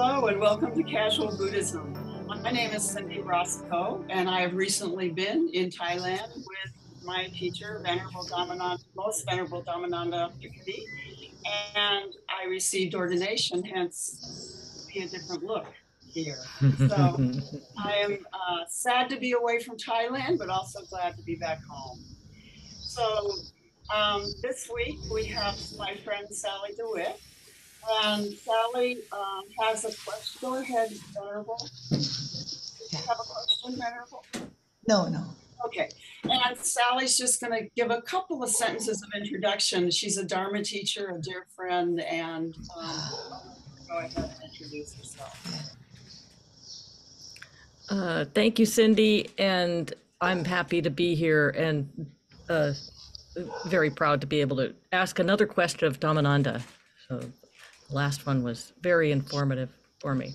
Hello and welcome to Casual Buddhism. My name is Cindy Rasicot, and I have recently been in Thailand with my teacher, Venerable Dhammananda, Most Venerable Dhammananda, and I received ordination, hence be a different look here. So I am sad to be away from Thailand, but also glad to be back home. So this week we have my friend Sallie DeWitt. And Sallie has a question. Go ahead, Venerable. Do you have a question, Venerable? No. Okay. And Sallie's just going to give a couple of sentences of introduction. She's a Dharma teacher, a dear friend, and go ahead and introduce herself. Thank you, Cindy, and I'm happy to be here and very proud to be able to ask another question of Dhammananda. So the last one was very informative for me.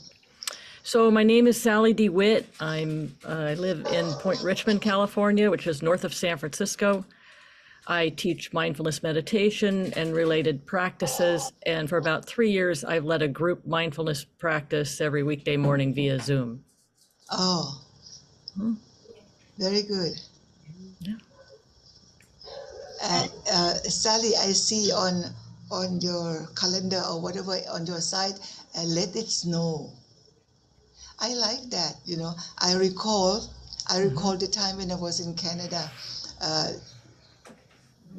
So my name is Sallie DeWitt. I live in Point Richmond, California, which is north of San Francisco. I teach mindfulness meditation and related practices, and for about 3 years, I've led a group mindfulness practice every weekday morning via Zoom. Oh, very good. Yeah. Sallie, I see on your calendar or whatever on your site, let it snow. I like that. I recall the time when I was in Canada.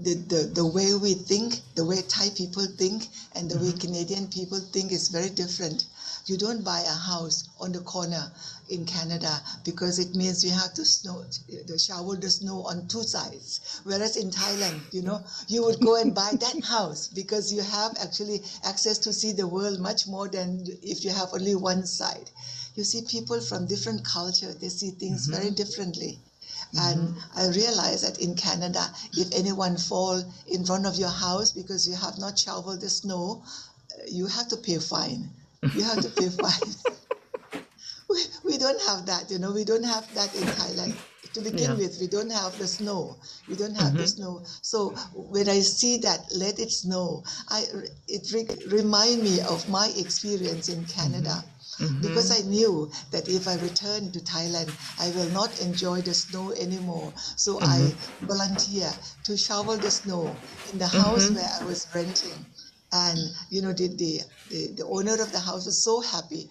The way we think, the way Thai people think, and the way Canadian people think is very different. You don't buy a house on the corner in Canada because it means you have to shovel the snow on two sides. Whereas in Thailand, you would go and buy that house because you have actually access to see the world much more than if you have only one side. You see, people from different culture, they see things very differently. And I realized that in Canada, if anyone fall in front of your house because you have not shoveled the snow, you have to pay fine. You have to pay fine. We don't have that, we don't have that in Thailand. To begin with, we don't have the snow. We don't have the snow. So when I see that, let it snow, it reminds me of my experience in Canada. Because I knew that if I return to Thailand, I will not enjoy the snow anymore. So I volunteer to shovel the snow in the house where I was renting. And the owner of the house was so happy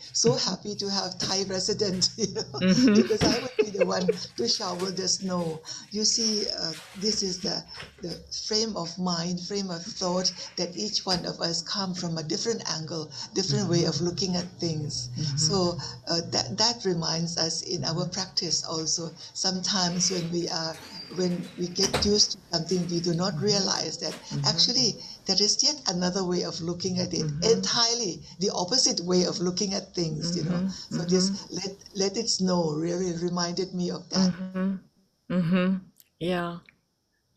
to have Thai resident, because I would be the one to shovel the snow. You see, this is the frame of mind, frame of thought that each one of us come from a different angle, different way of looking at things. So that reminds us in our practice also. Sometimes when we get used to something, we do not realize that actually there is yet another way of looking at it, entirely the opposite way of looking at things, So this let it snow really reminded me of that. Yeah,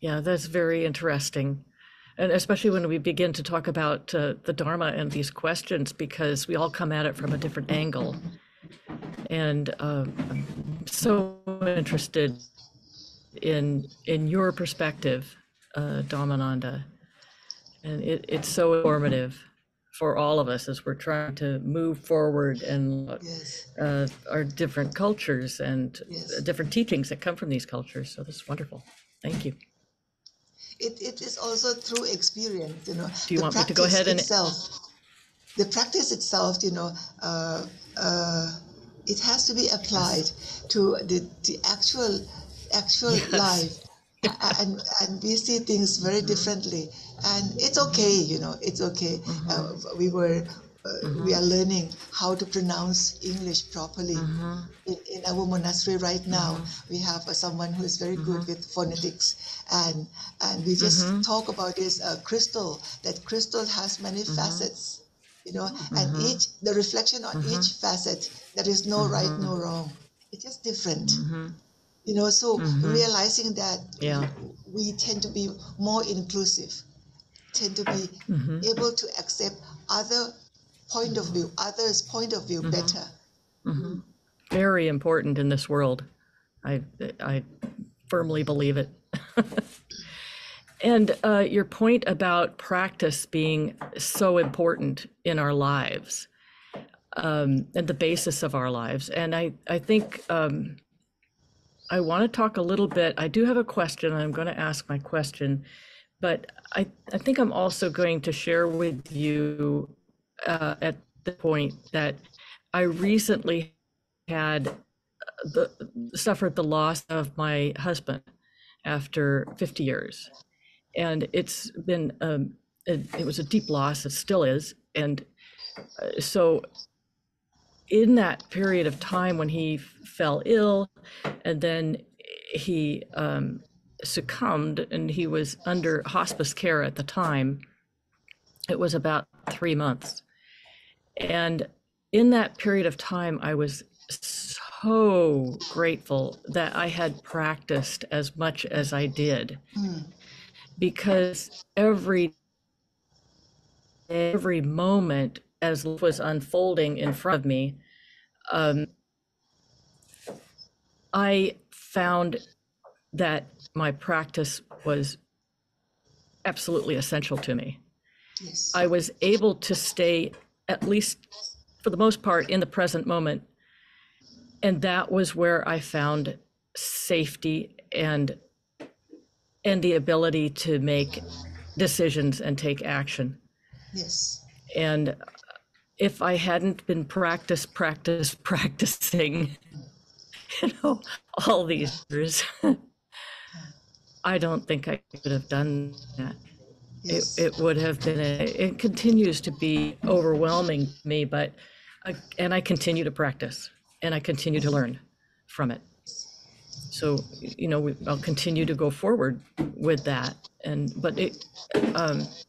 that's very interesting. And especially when we begin to talk about the Dharma and these questions, because we all come at it from a different angle. And I'm so interested in your perspective, Dhammananda. And it's so informative for all of us as we're trying to move forward and our different cultures and different teachings that come from these cultures. So this is wonderful. Thank you. It is also through experience, Do you want me to go ahead and... The practice itself, it has to be applied to the actual life. And we see things very differently, and it's okay, it's okay. We are learning how to pronounce English properly. In our monastery right now, we have someone who is very good with phonetics, and we just talk about this crystal. That crystal has many facets, and the reflection on each facet, there is no right, no wrong. It's just different. So realizing that we tend to be more inclusive, tend to be able to accept others' point of view better. Very important in this world. I firmly believe it. And your point about practice being so important in our lives. and the basis of our lives. And I think I want to talk a little bit. I do have a question. I'm going to ask my question, but I think I'm also going to share with you at the point that I recently had suffered the loss of my husband after 50 years. And it's been, it was a deep loss, it still is. And so in that period of time when he fell ill and then he succumbed, and he was under hospice care at the time, it was about 3 months. And in that period of time, I was so grateful that I had practiced as much as I did, because every moment as life was unfolding in front of me, I found that my practice was absolutely essential to me. Yes. I was able to stay, at least for the most part, in the present moment. And that was where I found safety and the ability to make decisions and take action. Yes. And if I hadn't been practicing, all these years, I don't think I could have done that. Yes. It would have been, it continues to be overwhelming to me, but, and I continue to practice and I continue to learn from it. So, I'll continue to go forward with that. But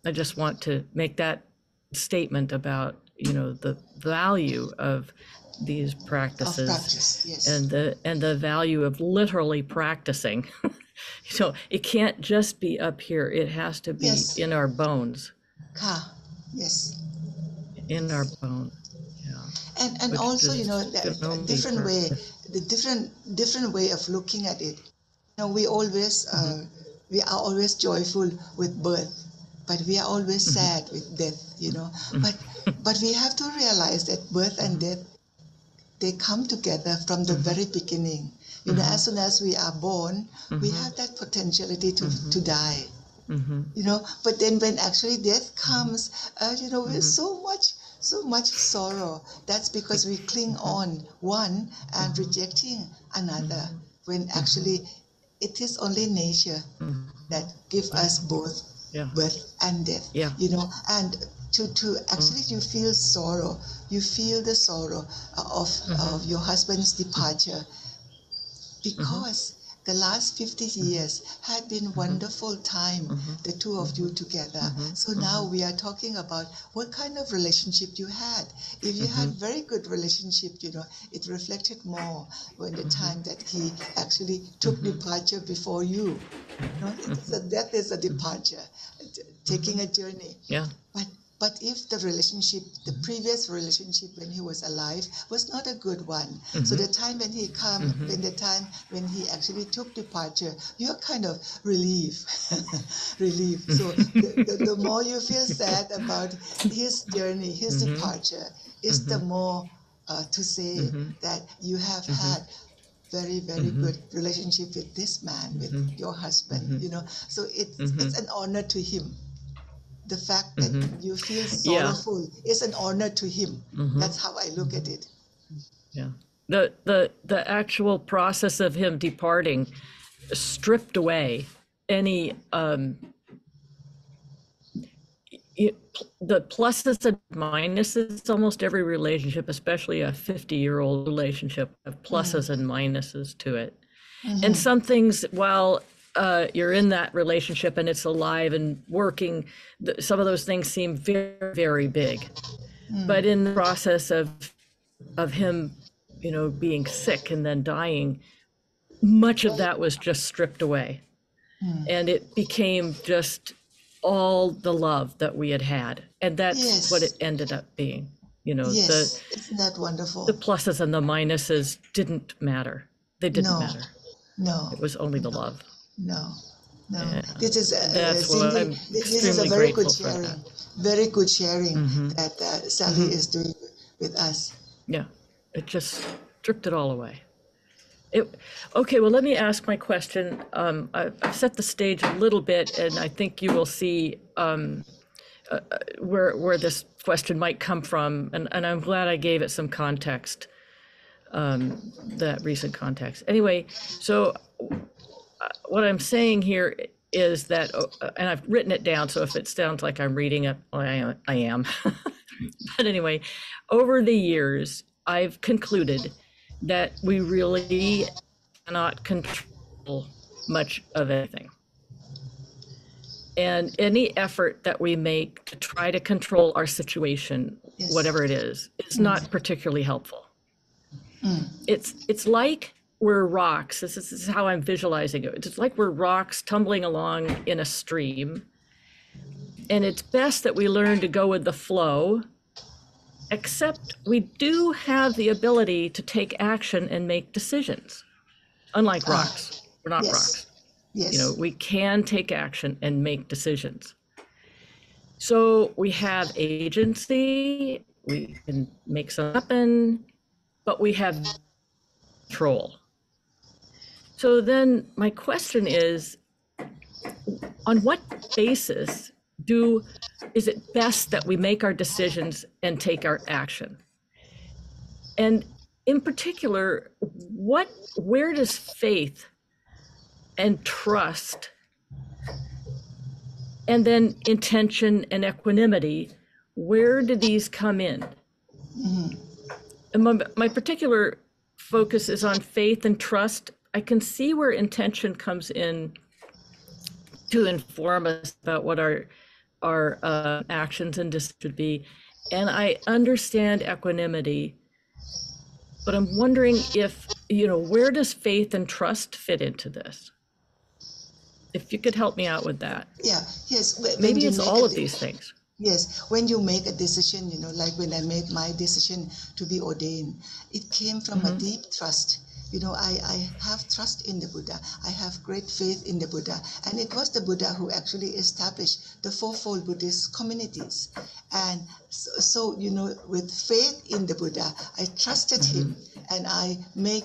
I just want to make that statement about, the value of these practices, yes. and the value of literally practicing. It can't just be up here. It has to be Yes. in our bones. Yes. In our bones. And Which also, is the different way, the different way of looking at it. We always we are always joyful with birth, but we are always sad with death. But we have to realize that birth and death, they come together from the very beginning. As soon as we are born, we have that potentiality to die. But then when actually death comes, with so much sorrow. That's because we cling on one and rejecting another, when actually it is only nature that gives us both birth and death. And to actually you feel sorrow, you feel the sorrow of your husband's departure, because the last 50 years had been wonderful time, the two of you together. So now we are talking about what kind of relationship you had. If you had very good relationship, it reflected more when the time that he actually took departure before you. Death is a departure, taking a journey. But if the relationship, the previous relationship when he was alive, was not a good one, so the time when he came, when he actually took departure, you're kind of relieved. So the more you feel sad about his journey, his departure, is the more to say that you have had very, very good relationship with this man, with your husband. So it's an honor to him. The fact that you feel sorrowful is an honor to him. That's how I look at it. The actual process of him departing stripped away any the pluses and minuses. Almost every relationship, especially a 50-year-old relationship, have pluses and minuses to it. And some things, while you're in that relationship and it's alive and working, some of those things seem very, very big. But in the process of him, being sick and then dying, much of that was just stripped away. And it became just all the love that we had. And that's what it ended up being. Isn't that wonderful? The pluses and the minuses didn't matter. They didn't matter. No. It was only the love. No. Yeah. This is I'm this is a very good sharing. Very good sharing that Sallie is doing with us. Yeah, it just stripped it all away. Okay, well, let me ask my question. I've set the stage a little bit, and I think you will see where this question might come from, and I'm glad I gave it some context, that recent context. Anyway, so what I'm saying here is that, and I've written it down, so if it sounds like I'm reading it, well, I am. But anyway, over the years, I've concluded that we really cannot control much of anything. And any effort that we make to try to control our situation, Yes. whatever it is not particularly helpful. It's like we're rocks. This is how I'm visualizing it. It's like we're rocks tumbling along in a stream. And it's best that we learn to go with the flow, except we do have the ability to take action and make decisions. Unlike rocks, we're not Yes. rocks. Yes. You know, we can take action and make decisions. So we have agency, we can make something happen, but we have control. So then my question is, on what basis is it best that we make our decisions and take our action? And in particular, where does faith and trust, and then intention and equanimity, where do these come in? And my particular focus is on faith and trust. I can see where intention comes in to inform us about what our actions and decisions should be. And I understand equanimity, but I'm wondering if, where does faith and trust fit into this? If you could help me out with that. Yeah, yes. Maybe it's all of these things. Yes, when you make a decision, like when I made my decision to be ordained, it came from a deep trust. I have trust in the Buddha. I have great faith in the Buddha. And it was the Buddha who actually established the fourfold Buddhist communities. And so, with faith in the Buddha, I trusted him, and I make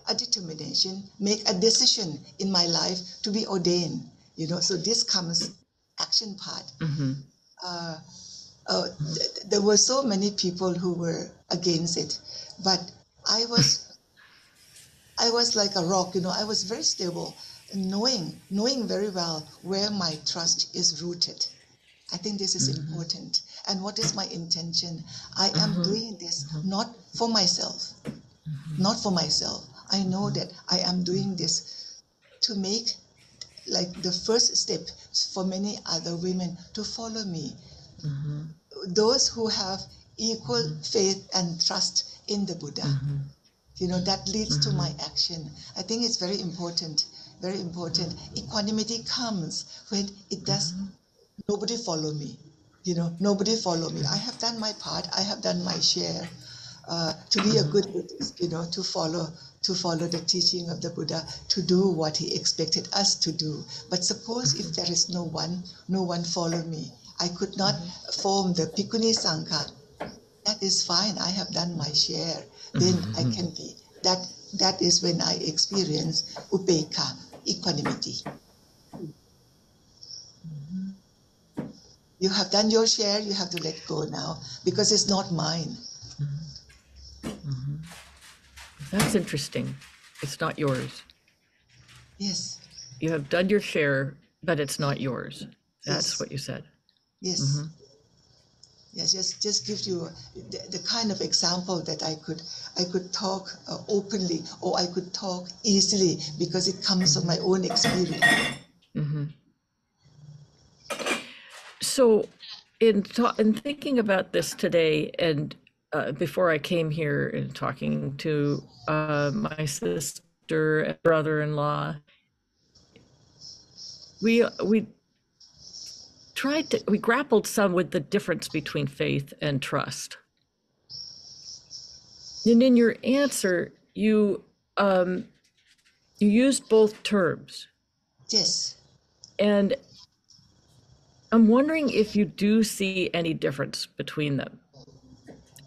a determination, make a decision in my life to be ordained. So this comes action part. There were so many people who were against it, but I was like a rock. I was very stable, knowing very well where my trust is rooted. I think this is important. And what is my intention? I am doing this not for myself, not for myself. I know that I am doing this to make like the first step for many other women to follow me. Those who have equal faith and trust in the Buddha. That leads to my action. I think it's very important, very important. Equanimity comes when it does, nobody follow me. Nobody follow me. I have done my part. I have done my share to be a good Buddhist, to follow the teaching of the Buddha, to do what he expected us to do. But suppose if there is no one follow me, I could not form the Bhikkhuni Sangha. That is fine. I have done my share. Then I can be. That is when I experience upekkha, equanimity. You have done your share. You have to let go now because it's not mine. That's interesting. It's not yours. Yes. You have done your share, but it's not yours. That's Yes. what you said. Yes. Yes, just give you the kind of example that I could talk openly, or I could talk easily because it comes from my own experience. So in thinking about this today, and before I came here and talking to my sister and brother-in-law, we grappled some with the difference between faith and trust. And in your answer, you used both terms. Yes. And I'm wondering if you do see any difference between them.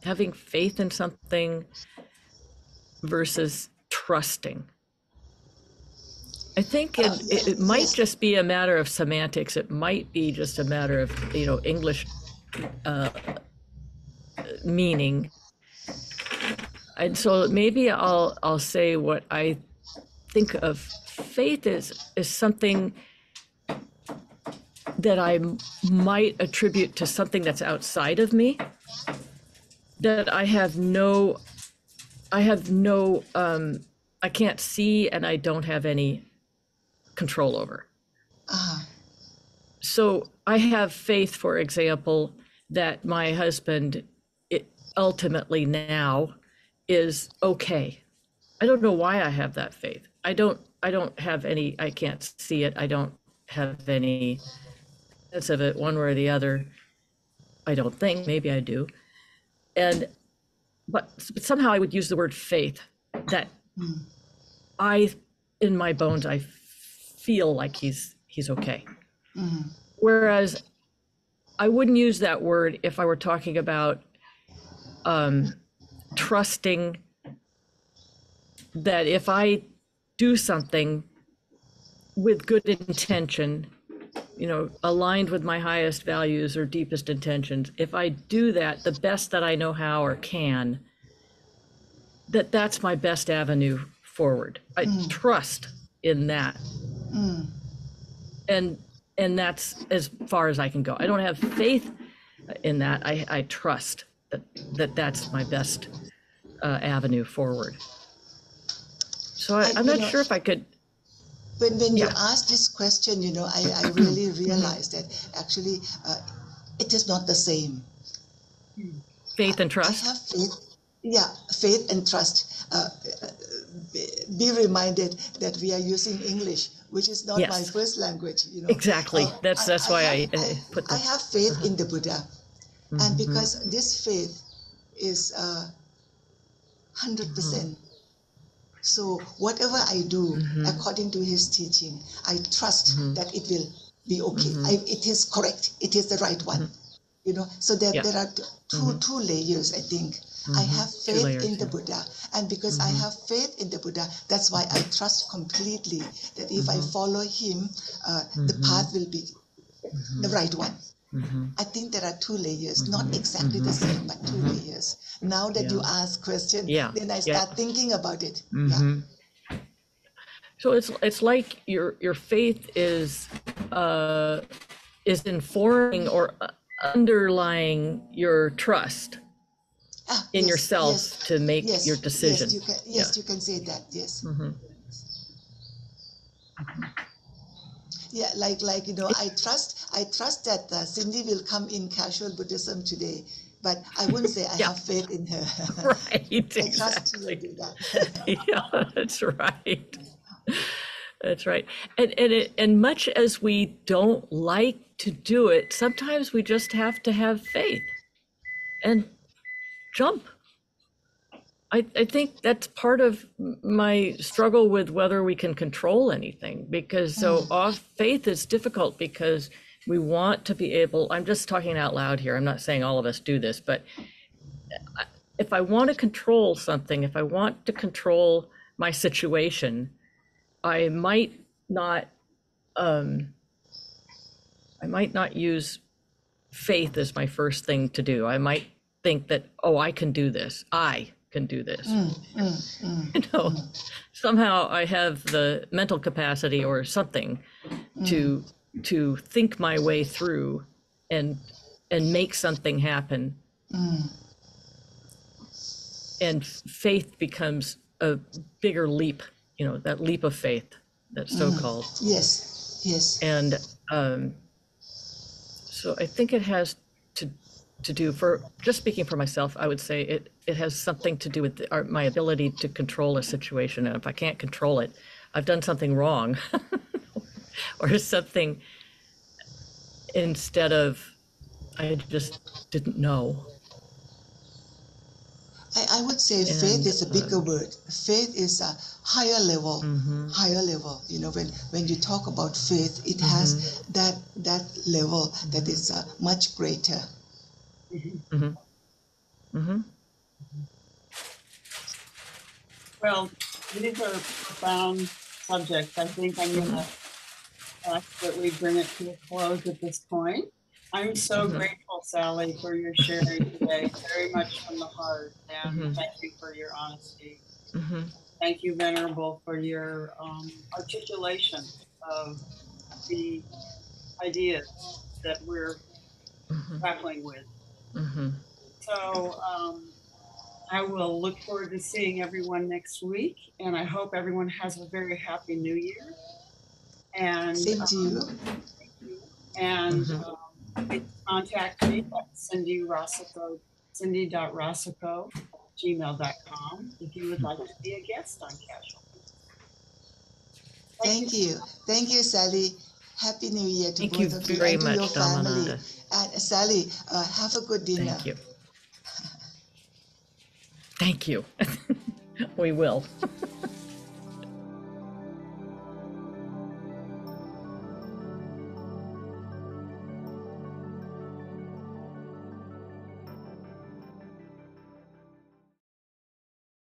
having faith in something versus trusting. I think it might Yes. just be a matter of semantics. It might be just a matter of, English meaning. And so maybe I'll say what I think of faith is something that I might attribute to something that's outside of me, that I can't see and I don't have any control over. So I have faith, for example, that my husband ultimately now is okay. I don't know why I have that faith. I don't have any, I can't see it. I don't have any sense of it one way or the other. I don't think, maybe I do. But somehow I would use the word faith, that in my bones, I feel like he's okay. Whereas I wouldn't use that word if I were talking about trusting that if I do something with good intention, aligned with my highest values or deepest intentions, if I do that the best that I know how or can, that's my best avenue forward. I trust in that. And that's as far as I can go. I don't have faith in that. I trust that that's my best avenue forward. So I'm not sure if I could. When you asked this question, I really realized that actually it is not the same. Faith and trust? I have faith. Yeah, faith and trust. Be reminded that we are using English, which is not my first language. Exactly. That's why I put that. I have faith in the Buddha, and because this faith is 100%. So whatever I do according to his teaching, I trust that it will be okay. It is correct. It is the right one. So there are two layers, I think. I have faith in the Buddha, and because I have faith in the Buddha, that's why I trust completely that if I follow him, the path will be the right one. I think there are two layers, not exactly the same, but two layers. Now that you ask question, then I start thinking about it. So it's like your faith is informing or underlying your trust in yourself to make your decision. Yes, you can say that. Yes. Yeah, like I trust that Cindy will come in casual Buddhism today, but I wouldn't say I have faith in her. Right, I trust you will do that. Yeah, that's right. That's right. And much as we don't like to do it, sometimes we just have to have faith and jump. I think that's part of my struggle with whether we can control anything, because faith is difficult because we want to be able, I'm just talking out loud here, I'm not saying all of us do this, but if I want to control something, if I want to control my situation, I might not use faith as my first thing to do. I might think that, I can do this. I can do this. Somehow I have the mental capacity or something to think my way through and make something happen. And faith becomes a bigger leap, that leap of faith, that's so-called. Yes. And so I think it has to do, for just speaking for myself, I would say it has something to do with my ability to control a situation. And if I can't control it, I've done something wrong or something, instead of I just didn't know. I would say faith is a bigger word. Faith is a higher level. When you talk about faith, it has that level that is much greater. Mm-hmm. Well, these are profound subjects. I think I'm going to ask that we bring it to a close at this point. I'm so grateful, Sallie, for your sharing today, very much from the heart, and thank you for your honesty. Thank you, Venerable, for your articulation of the ideas that we're grappling with. So I will look forward to seeing everyone next week, and I hope everyone has a very happy New Year. And Same to you. thank you. And please contact me at cindy.rossico@gmail.com if you would like to be a guest on Casual. Thank you. Thank you, Sallie. Happy New Year to Thank you both of you very and to much, your family. Dhammananda. And Sallie, have a good dinner. Thank you. Thank you. We will.